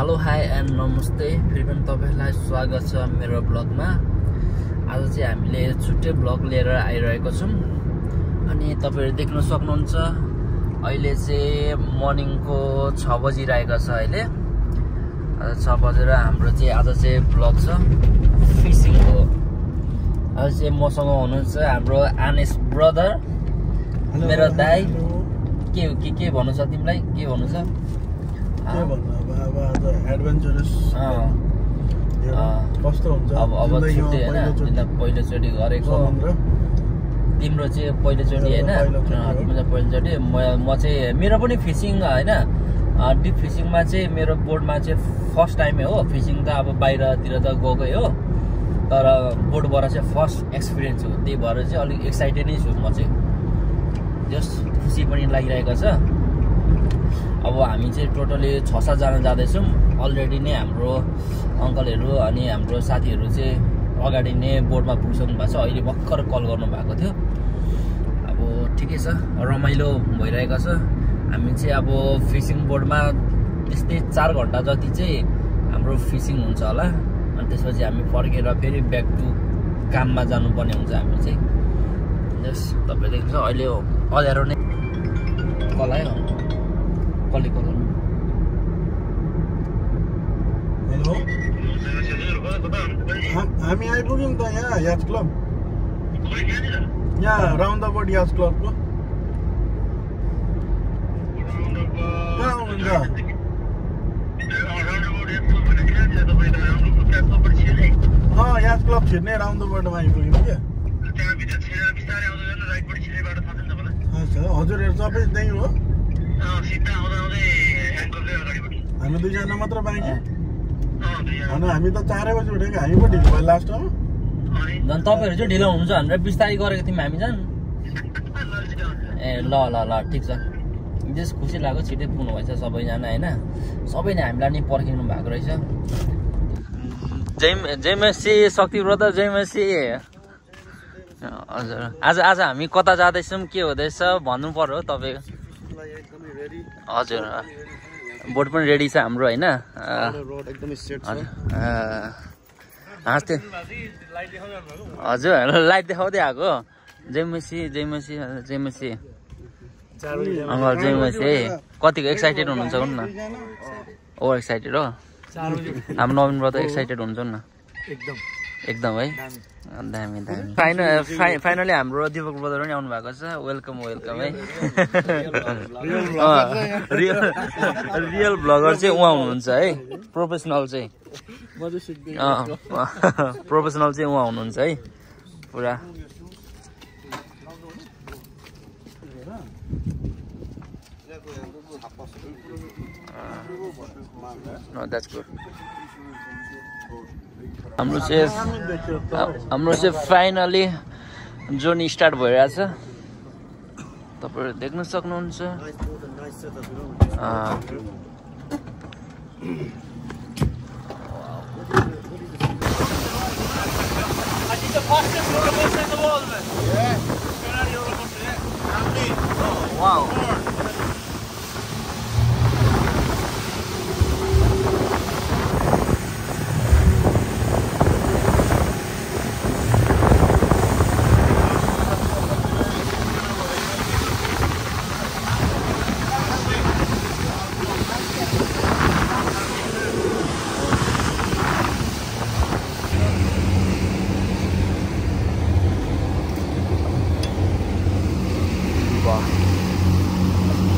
Hello hi and नमस्ते फेरि पनि तपाईहरुलाई स्वागत छ मेरो ब्लगमा। आज चाहिँ हामीले छुट्टै ब्लग लिएर आइरहेको छौं अनि तपाईहरु देख्न सक्नुहुन्छ अहिले चाहिँ मर्निङको 6 बजिरहेको छ। अहिले 6 बजेर हाम्रो चाहिँ आज चाहिँ ब्लग छ फिशिङको। आज चाहिँ मसँग हुनुहुन्छ हाम्रो आनेस ब्रदर, मेरो दाइ। के भन्नु छ तिमीलाई? के भन्नु छ? के भन्नु अब आज एडभेन्चरस कस्तो हुन्छ अब छुट्टै हैन, पहिलो चोटी गरेको तिम्रो चाहिँ पहिलो चोटी हैन, तिम्रो चाहिँ पहिलो चोटी। म चाहिँ मेरो पनि फिशिङ हैन, डिप फिशिङमा चाहिँ मेरो बोर्डमा चाहिँ फर्स्ट टाइमै हो। फिशिङ त अब बाहिरतिर त गएकै हो, तर बोर्डबाट चाहिँ फर्स्ट एक्सपिरियन्स हो। त्यही भएर चाहिँ अलिक एक्साइटेड नै छु म चाहिँ। जस खुसी पनि लागिरहेको छ। अब हामी चाहिँ टोटली 6-7 जना जाँदैछौँ। अलरेडी नै हाम्रो अङ्कलहरू अनि हाम्रो साथीहरू चाहिँ अगाडि नै बोर्डमा पुगिसक्नु भएको छ। अहिले भर्खर कल गर्नु भएको थियो। अब ठिकै छ, रमाइलो भइरहेको छ। हामी चाहिँ अब फिशिङ बोर्डमा त्यस्तै 4 घन्टा जति चाहिँ हाम्रो फिशिङ हुन्छ होला। अनि त्यसपछि हामी फर्केर फेरि ब्याक टु काममा जानुपर्ने हुन्छ हामी चाहिँ। जस तपाईँ देख्नुहुन्छ अहिले अँध्यारो नै कलायो। हेलो, हामी आइपुग्यौँ त यहाँ याच क्लब, यहाँ राउन्ड द बोर्ड याच क्लबको। कहाँ हुनुहुन्छ? याच क्लब छिर्ने राउन्ड द बोर्डमा आइपुग्यौँ क्या। हजुरहरू सबै त्यही हो? हामी 2 जना मात्र बाँकी। अनि हामी त 4 बजी उठेको, हामी पो ढिलो भयो लास्टमा। झन् तपाईँहरू चाहिँ ढिलो हुनुहुन्छ भनेर बिस्तारै गरेको थियौँ हामी झन्। ए ल ठिक छ। जस खुसी लाग्यो, छिटै पुग्नु भएछ सबैजना होइन। सबैले हामीलाई नि पर्खिनु भएको रहेछ। जय मेसी शक्ति ब्रदर, जय मेसी। हजुर, आज हामी कता जाँदैछौँ, के हुँदैछ भन्नु पर्यो तपाईँ। हजुर, बोट पनि रेडी छ हाम्रो होइन। हाँस्थे हजुर, लाइट देखाउँदै आएको। जय मेसी जय मेसी जय मेसी अङ्कल, जय मेसी। कतिको एक्साइटेड हुनुहुन्छ हुन् न? ओभर एक्साइटेड हो हाम्रो नवीन ब्रदर, एक्साइटेड हुन्छ नि एकदम है। दामी दामी। फाइनली हाम्रो दीपक ब्रदर पनि आउनु भएको छ। वेलकम वेलकम है। रियल ब्लगर चाहिँ उहाँ हुनुहुन्छ है, प्रोफेसनल चाहिँ प्रोफेसनल चाहिँ उहाँ हुनुहुन्छ है पुरा। That's good. हाम्रो चाहिँ फाइनली जर्नी स्टार्ट भइरहेछ। तपाईँहरू देख्न सक्नुहुन्छ।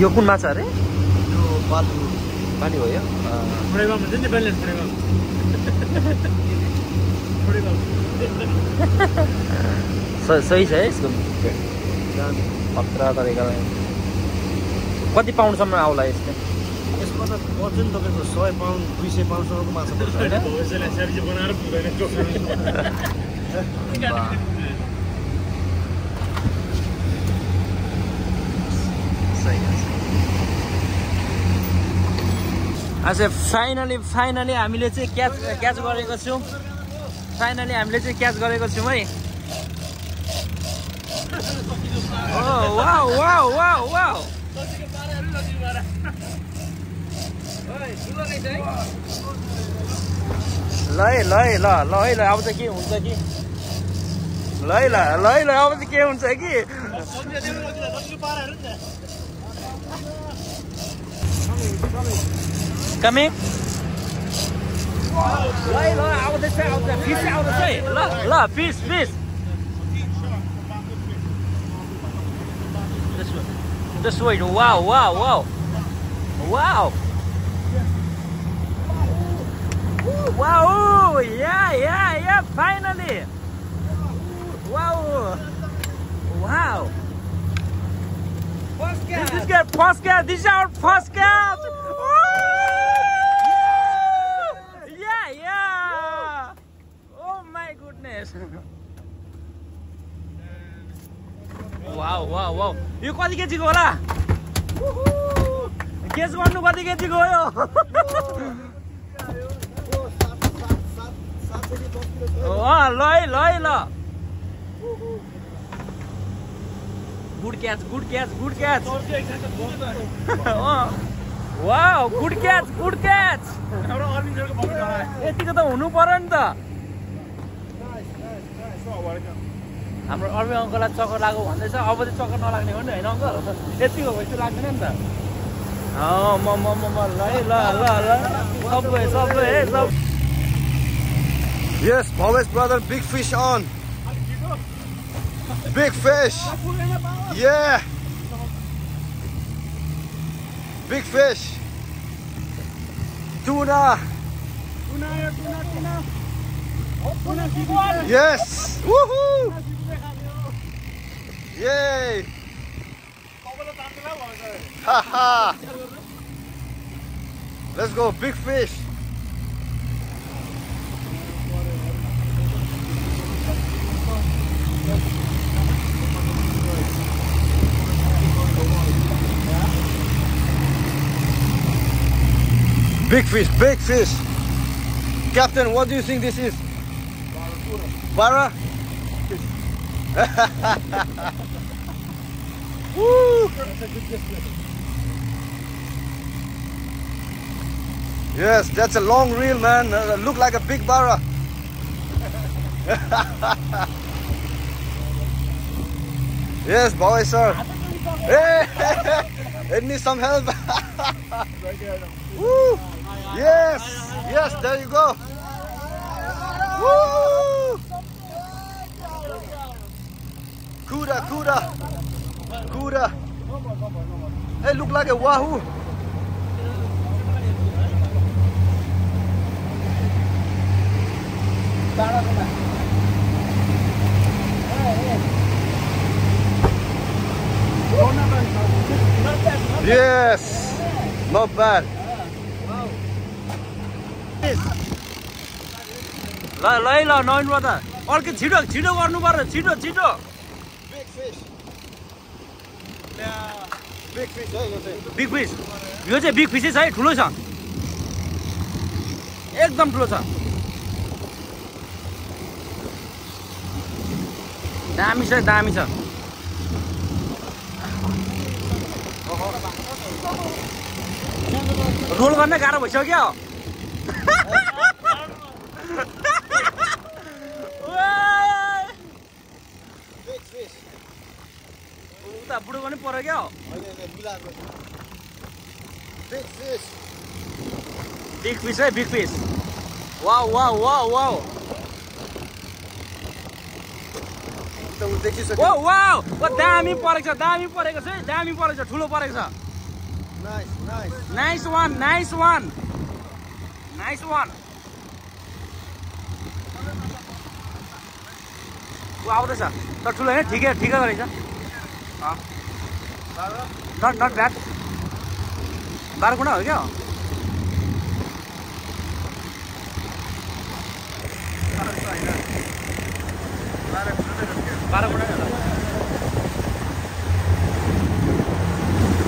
यो कुन माछा अरे? पानी हो यो? सही छ है यसको खतरा तरिकाले। कति पाउन्डसम्म आउला यसको? यसमा त पर्छ नि तपाईँको 100 पाउन्ड 200 पाउन्डसम्मको माछा पर्छ होइन। आज फाइनली हामीले चाहिँ क्याच गरेको छौँ। फाइनली हामीले चाहिँ क्याच गरेको छौँ है। वाउ वाउ वाउ वाउ ल है ल है ल ल है ल अब चाहिँ के हुन्छ कि ल है ल ल है ल अब चाहिँ के हुन्छ कि कमिङ ल है ल आउँदैछ फिस आउँदैछ है ल ल फिस फिस This way, wow, wow, wow, wow, wow, yeah, finally, wow, wow. This is good, first gas, this is our first gas. Yeah, oh my goodness. Wow. यो कति केजीको होला? गेस गर्नु कति केजीको हो यो? ल है ल good catch wow good catch यतिको त हुनु पर्यो नि त हाम्रो अर्मी अङ्कललाई चक्कर लाग्यो भन्दैछ अब चाहिँ चक्कर नलाग्ने हो नि होइन अङ्कल यतिको भएपछि लाग्दैन नि त ल Yes, Bhavesh brother, big fish on. Big fish. Yeah. Big fish. Tuna. Yes. Woohoo. Yay. Haha. Let's go, big fish. Big fish. Captain, what do you think this is? Bara? Woo! Yes, that's a long reel, man. Look like a big bara. Yes, boy, sir. Hey, it needs some help. Woo! Yes, there you go. Woo! Kuda. Hey, look like a wahoo. Yes, not bad. ल नयन brother अर्को छिटो गर्नु पर्यो छिटो big fish यो चाहिँ big fees है ठुलो छ एकदम ठुलो छ दामी छ रोल गर्न गाह्रो भइसक्यो उता बुढो पनि पर्यो क्या बिग फिस वाउ दामी परेको छ ठुलो परेको छ नाइस वान आउँदैछ तर ठुलो होइन ठिकै रहेछ नट ब्याड 12 गुणा हो क्या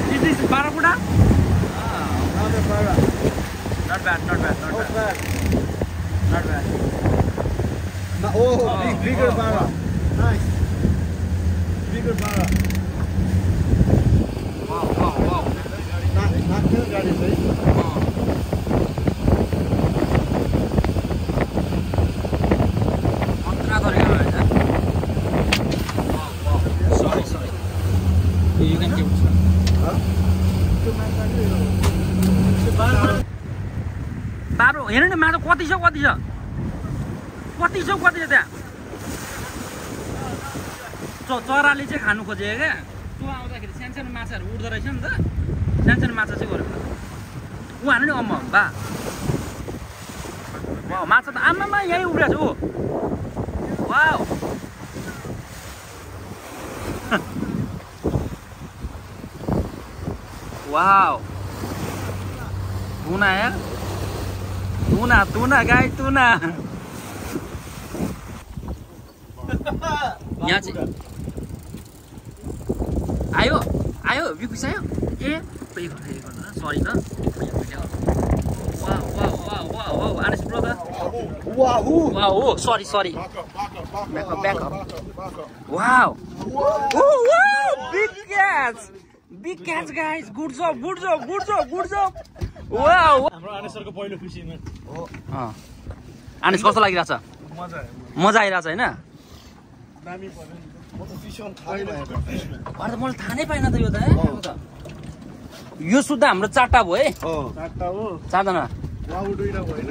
This is Barracuda? Not bad. Bigger barra. Nice. Bigger barra. Wow. Not too bad, is it? हेर न माछा कति छ त्यहाँ चराले चाहिँ खानु खोजेको क्या त्यो आउँदाखेरि सानो माछाहरू उड्दो रहेछ नि त सानो माछा चाहिँ गरेर ऊ हान्नु नि अम्मा बा माछा त आमामा यहीँ उब्रिएको छ ऊ wow wow tuna ya tuna guys tuna यहाँ चाहिँ आयो भ्यू खिचायो ए पे गर्नु सरी ल wow Anne's brother wow sorry back up wow big cats guys good job wow हाम्रो आनिसहरुको पहिलो फिसिङ हो आनिस कस्तो लागिरहेछ मजा आइरहेछ हैन दामी पर्यो म त फिसिङ अरे मलाई थाहा नै पाइन त यो त यो सुद्धा हाम्रो चारटा भयो है चारटा हो चारजना वाउ दुईटा भयो हैन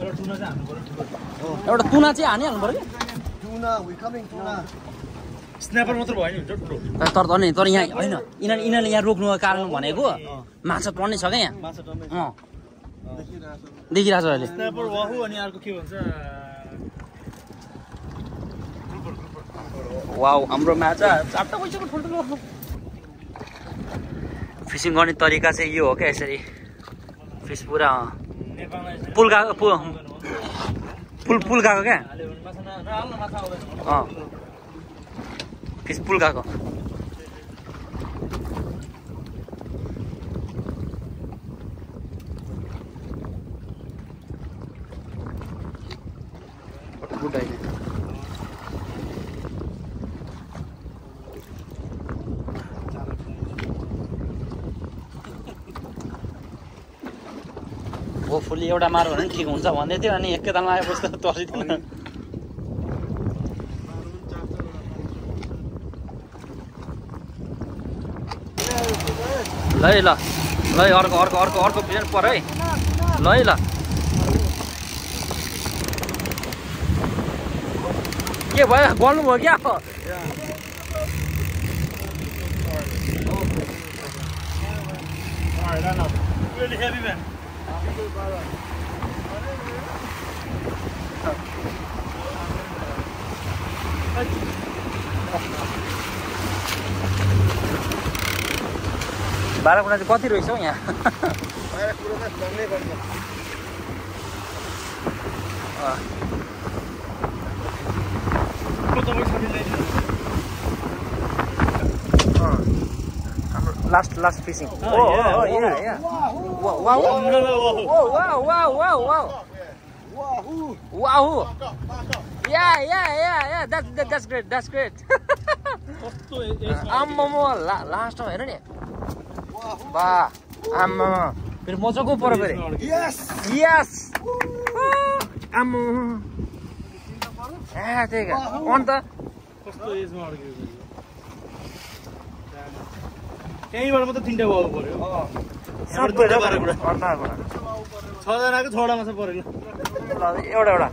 एउटा टुना चाहिँ हान्नु पर्यो एउटा टुना चाहिँ हानिहाल्नु पर्यो Tuna, we coming tuna. स्न्यापर मात्र भयो नि हुन्छ ठुलो तर यहाँ हैन यिनीहरूले यहाँ रोक्नुको कारण भनेको माछा टन्नै छ क्या यहाँ माछा टन्नै देखिरहेछ अहिले स्न्यापर वाहु अनि अर्को के भन्छ वाउ हाम्रो माछा चारटा भइसक्यो ठुल्ठुलो फिसिङ गर्ने तरिका चाहिँ यो हो क्या यसरी फिस पुरा पुल गएको पुल गएको क्या फिस पुल गएको होपफुल्ली एउटा मार्यो भने ठिक हुन्छ भन्दै थियो अनि एकैतालमा आएपछि त तर्सिँदैन ल अर्को फिल्म पर है ल के भयो गल्नुभयो क्या really heavy man बाह्रकुना चाहिँ कति रहेछ हौ यहाँ last fishing. Yeah. Wow. Yeah. That's great. Last time, isn't it? Wow. Pero mojako pora pare. Yes. Take it. On the. यहीँबाट मात्र तीनटा बाबु पर्यो छजनाको छोडा मात्र परेन एउटा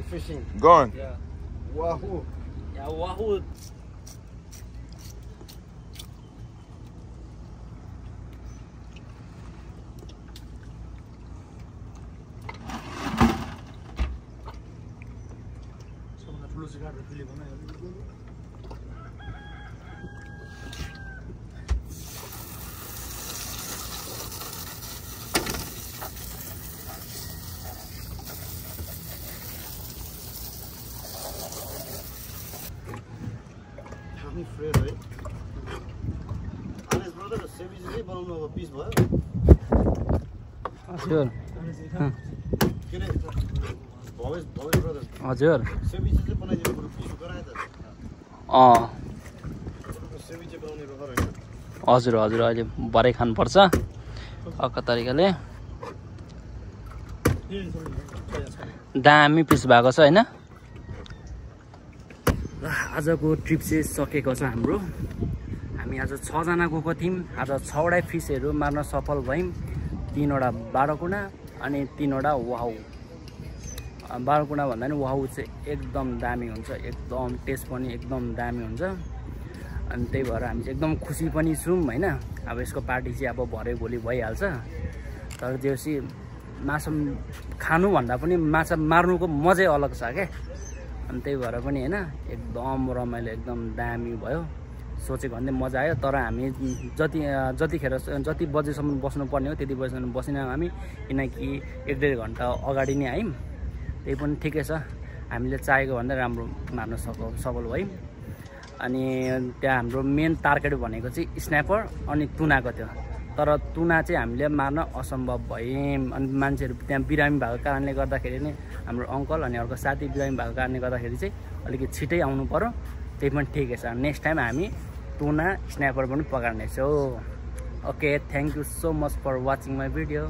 fishing. Gone. Yeah. Wahoo. Yeah, wahoo. How fresh, right? Honest brother, the ceviche is बनाउनु अब पिस भयो. हजुर. के रे? भवेश brother. हजुर. ceviche चाहिँ बनाइदिनु पर्यो पिस गराए त. ceviche बनाउने रहर हैन. हजुर हजुर अहिले भरे खानु पर्छ अर्को तरिकाले. दामी पिस भएको छ हैन. र आजको ट्रिप चाहिँ सकेको छ हाम्रो. हामी आज 6 जना गएको थियौँ. आज 6 वटा फिसहरू मार्न सफल भयौँ. 3 वटा बारकुना अनि 3 वटा वाहु. बारकुना भन्दा नि वाहु चाहिँ एकदम दामी हुन्छ. एकदम टेस्ट पनि एकदम दामी हुन्छ. अनि त्यही भएर हामी चाहिँ एकदम खुसी पनि छौँ हैन. अब यसको पार्टी चाहिँ अब भरे भोलि भइहाल्छ. तर जेसी माछा खानु भन्दा पनि माछा मार्नुको मजै अलग छ क्या. अनि त्यही भएर पनि हैन एकदम रमाइलो एकदम दामी भयो. सोचेको भन्दै मजा आयो. तर हामी जति बजेसम्म बस्नुपर्ने हो त्यति बजेसम्म बसिनौँ हामी. किनकि 1-1.5 घन्टा अगाडि नै आयौँ. त्यही पनि ठिकै छ. हामीले चाहेको भन्दा राम्रो मार्न सफल भयौँ. अनि त्यहाँ हाम्रो मेन टार्गेट भनेको चाहिँ स्न्यापर अनि तुनाको थियो. तर तुना चाहिँ हामीले मार्न असम्भव भयौँ. अनि मान्छेहरू त्यहाँ बिरामी भएको कारणले गर्दाखेरि नै हाम्रो अङ्कल अनि अर्को साथी बिरामी भएको कारणले गर्दाखेरि चाहिँ अलिकति छिटै आउनु पर्यो. त्यही पनि ठिकै छ. नेक्स्ट टाइम हामी तुना स्न्यापर पनि पकाउनेछौँ. Okay, thank you so much for watching my video.